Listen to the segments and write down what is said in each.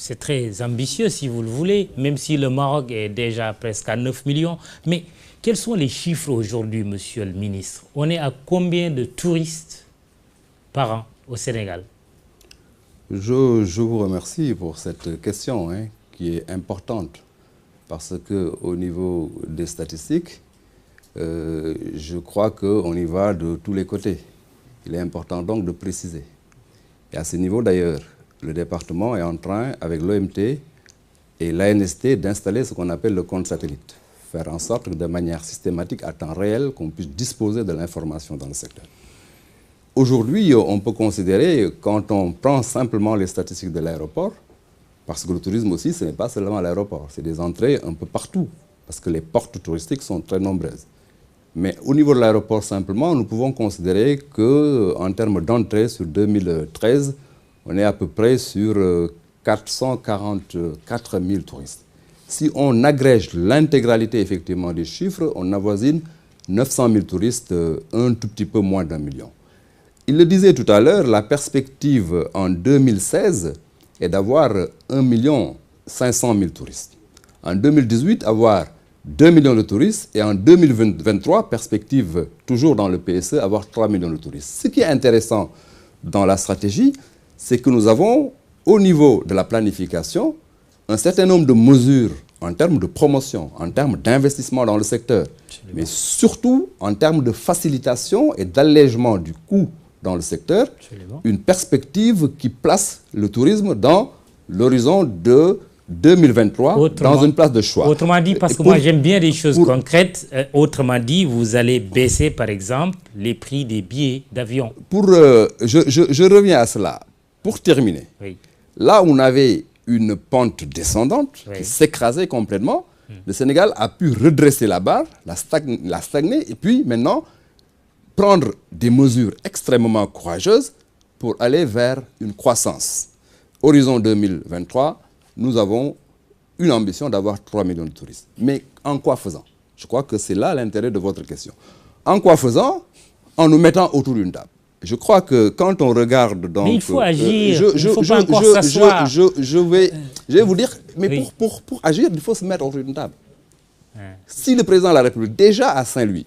c'est très ambitieux si vous le voulez, même si le Maroc est déjà presque à 9 millions. Mais quels sont les chiffres aujourd'hui, monsieur le ministre? On est à combien de touristes par an au Sénégal? Je vous remercie pour cette question qui est importante parce qu'au niveau des statistiques, je crois qu'on y va de tous les côtés. Il est important donc de préciser. Et à ce niveau d'ailleurs, le département est en train, avec l'OMT et l'ANST, d'installer ce qu'on appelle le compte satellite. Faire en sorte que de manière systématique, à temps réel, qu'on puisse disposer de l'information dans le secteur. Aujourd'hui, on peut considérer, quand on prend simplement les statistiques de l'aéroport, parce que le tourisme aussi, ce n'est pas seulement l'aéroport, c'est des entrées un peu partout, parce que les portes touristiques sont très nombreuses. Mais au niveau de l'aéroport simplement, nous pouvons considérer qu'en termes d'entrées sur 2013, on est à peu près sur 444 000 touristes. Si on agrège l'intégralité effectivement des chiffres, on avoisine 900 000 touristes, un tout petit peu moins d'1 million. Il le disait tout à l'heure, la perspective en 2016 est d'avoir 1 500 000 touristes. En 2018, avoir 2 millions de touristes et en 2023, perspective toujours dans le PSE, avoir 3 millions de touristes. Ce qui est intéressant dans la stratégie, c'est que nous avons, au niveau de la planification, un certain nombre de mesures en termes de promotion, en termes d'investissement dans le secteur, mais surtout en termes de facilitation et d'allègement du coût dans le secteur, une perspective qui place le tourisme dans l'horizon de 2023 dans une place de choix. Autrement dit, parce que moi j'aime bien des choses concrètes, autrement dit, vous allez baisser par exemple les prix des billets d'avion. Je reviens à cela. Pour terminer, là où on avait une pente descendante qui s'écrasait complètement, le Sénégal a pu redresser la barre, la stagner et puis maintenant prendre des mesures extrêmement courageuses pour aller vers une croissance. Horizon 2023, nous avons une ambition d'avoir 3 millions de touristes. Mais en quoi faisant? Je crois que c'est là l'intérêt de votre question. En quoi faisant? En nous mettant autour d'une table. Je crois que quand on regarde donc... Mais il faut agir, il ne faut pas encore s'asseoir. Je vais vous dire, mais pour agir, il faut se mettre autour d'une table. Si le président de la République, déjà à Saint-Louis,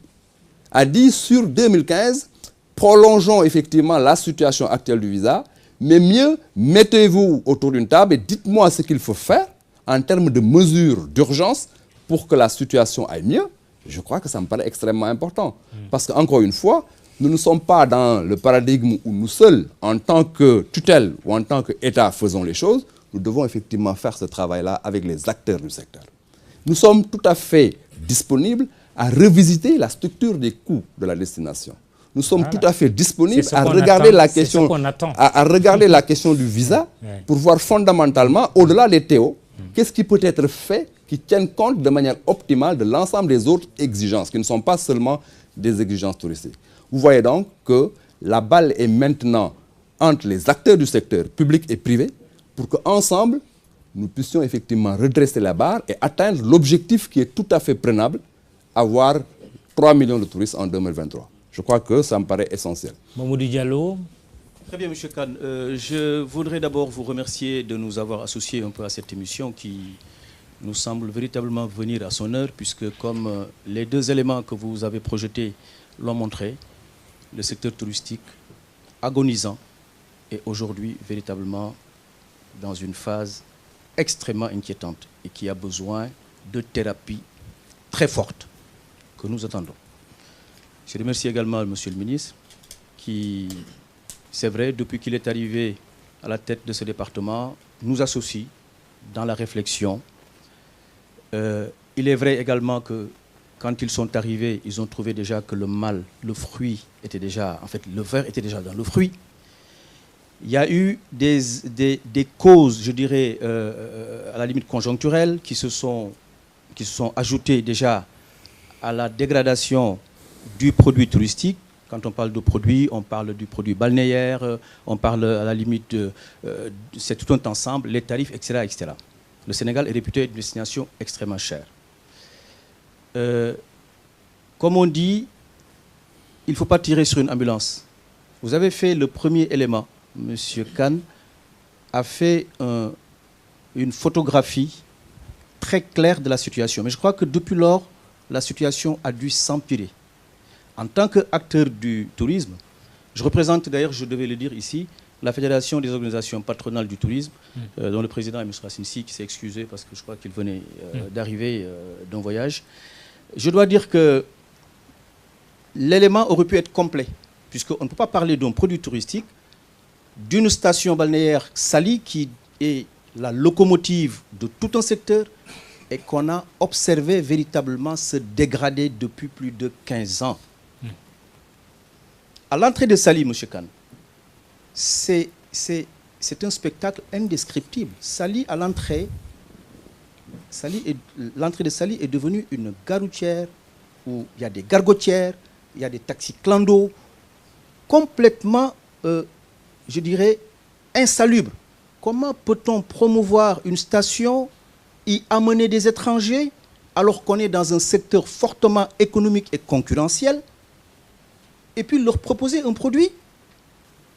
a dit sur 2015, prolongeons effectivement la situation actuelle du visa, mais mieux, mettez-vous autour d'une table et dites-moi ce qu'il faut faire en termes de mesures d'urgence pour que la situation aille mieux. Je crois que ça me paraît extrêmement important. Parce qu'encore une fois, nous ne sommes pas dans le paradigme où nous seuls, en tant que tutelle ou en tant qu'État, faisons les choses. Nous devons effectivement faire ce travail-là avec les acteurs du secteur. Nous sommes tout à fait disponibles à revisiter la structure des coûts de la destination. Nous sommes tout à fait disponibles à regarder la question du visa pour voir fondamentalement, au-delà des théos, qu'est-ce qui peut être fait qui tienne compte de manière optimale de l'ensemble des autres exigences, qui ne sont pas seulement des exigences touristiques. Vous voyez donc que la balle est maintenant entre les acteurs du secteur public et privé pour qu'ensemble, nous puissions effectivement redresser la barre et atteindre l'objectif qui est tout à fait prenable, avoir 3 millions de touristes en 2023. Je crois que ça me paraît essentiel. Mamoudou Diallo. Très bien, M. Kane. Je voudrais d'abord vous remercier de nous avoir associés un peu à cette émission qui nous semble véritablement venir à son heure, puisque comme les deux éléments que vous avez projetés l'ont montré, le secteur touristique agonisant est aujourd'hui véritablement dans une phase extrêmement inquiétante et qui a besoin de thérapies très fortes que nous attendons. Je remercie également M. le ministre qui, c'est vrai, depuis qu'il est arrivé à la tête de ce département, nous associe dans la réflexion. Il est vrai également que quand ils sont arrivés, ils ont trouvé déjà que le mal, le fruit était déjà, en fait, le ver était déjà dans le fruit. Il y a eu des causes, je dirais, à la limite conjoncturelles, qui se sont ajoutées déjà à la dégradation du produit touristique. Quand on parle de produit, on parle du produit balnéaire, on parle à la limite, c'est tout un ensemble, les tarifs, etc., etc. Le Sénégal est réputé une destination extrêmement chère. Comme on dit, il ne faut pas tirer sur une ambulance. Vous avez fait le premier élément. Monsieur Kane a fait une photographie très claire de la situation. Mais je crois que depuis lors, la situation a dû s'empirer. En tant qu'acteur du tourisme, je représente d'ailleurs, je devais le dire ici, la Fédération des organisations patronales du tourisme, dont le président est M. Rassinsi, qui s'est excusé parce que je crois qu'il venait d'arriver d'un voyage. Je dois dire que l'élément aurait pu être complet, puisqu'on ne peut pas parler d'un produit touristique, d'une station balnéaire Saly qui est la locomotive de tout un secteur et qu'on a observé véritablement se dégrader depuis plus de 15 ans. À l'entrée de Saly, M. Kane, c'est un spectacle indescriptible. Saly, à l'entrée, l'entrée de Saly est devenue une gare routière où il y a des gargotières, il y a des taxis clando, complètement, je dirais, insalubres. Comment peut-on promouvoir une station, y amener des étrangers, alors qu'on est dans un secteur fortement économique et concurrentiel, et puis leur proposer un produit,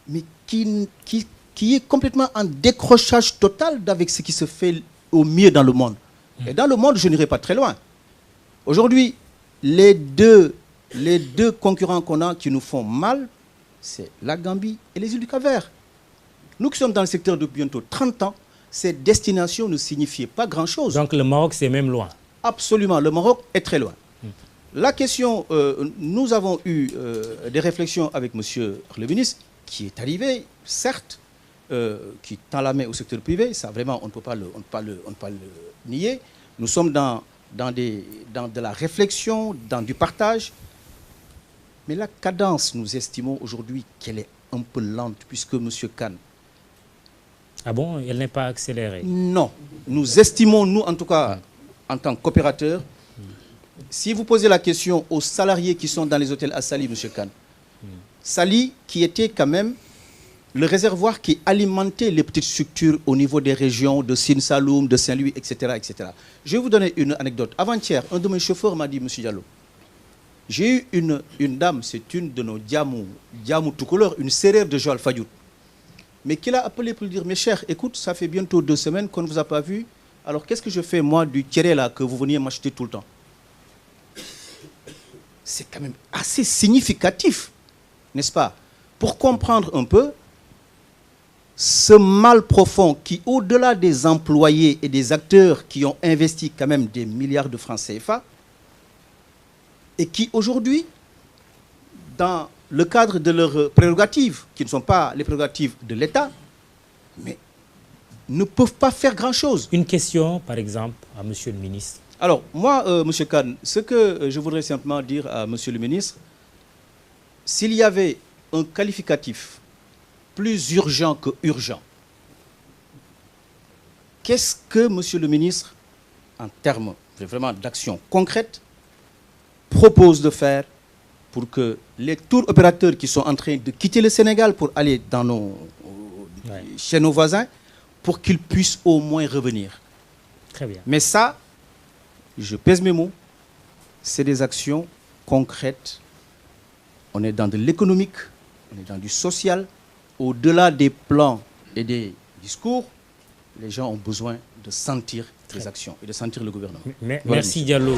mais qui est complètement en décrochage total avec ce qui se fait au mieux dans le monde. Et dans le monde, je n'irai pas très loin. Aujourd'hui, les deux concurrents qu'on a qui nous font mal, c'est la Gambie et les îles du Cap-Vert. Nous qui sommes dans le secteur depuis bientôt 30 ans, ces destinations ne signifiaient pas grand-chose. Donc le Maroc, c'est même loin. Absolument, le Maroc est très loin. La question, nous avons eu des réflexions avec M. le ministre, qui est arrivé, certes, qui tend la main au secteur privé, ça vraiment, on ne peut pas le nier. Nous sommes dans de la réflexion, dans du partage. Mais la cadence, nous estimons aujourd'hui qu'elle est un peu lente, puisque M. Kane... Ah bon, elle n'est pas accélérée? Non. Nous estimons, nous en tout cas, en tant qu'opérateurs, si vous posez la question aux salariés qui sont dans les hôtels à Saly, M. Kane, Saly qui était quand même le réservoir qui alimentait les petites structures au niveau des régions de Sine Saloum, de Saint-Louis, etc., etc. Je vais vous donner une anecdote. Avant-hier, un de mes chauffeurs m'a dit, M. Diallo, j'ai eu une dame, c'est une de nos Diamou tout couleur, une sérère de Joal Fadiout, mais qui l'a appelé pour lui dire, mes chers, écoute, ça fait bientôt 2 semaines qu'on ne vous a pas vu, alors qu'est-ce que je fais moi du tiret là que vous veniez m'acheter tout le temps? C'est quand même assez significatif, n'est-ce pas? Pour comprendre un peu ce mal profond qui, au-delà des employés et des acteurs qui ont investi quand même des milliards de francs CFA, et qui aujourd'hui, dans le cadre de leurs prérogatives, qui ne sont pas les prérogatives de l'État, mais ne peuvent pas faire grand-chose. Une question, par exemple, à M. le ministre. Alors, moi, M. Kane, ce que je voudrais simplement dire à M. le ministre, s'il y avait un qualificatif plus urgent que urgent, qu'est-ce que M. le ministre, en termes vraiment d'action concrète, propose de faire pour que les tours opérateurs qui sont en train de quitter le Sénégal pour aller dans chez nos voisins, pour qu'ils puissent au moins revenir? Très bien. Mais ça, je pèse mes mots, c'est des actions concrètes. On est dans de l'économique, on est dans du social. Au-delà des plans et des discours, les gens ont besoin de sentir les actions et de sentir le gouvernement. Merci Diallo.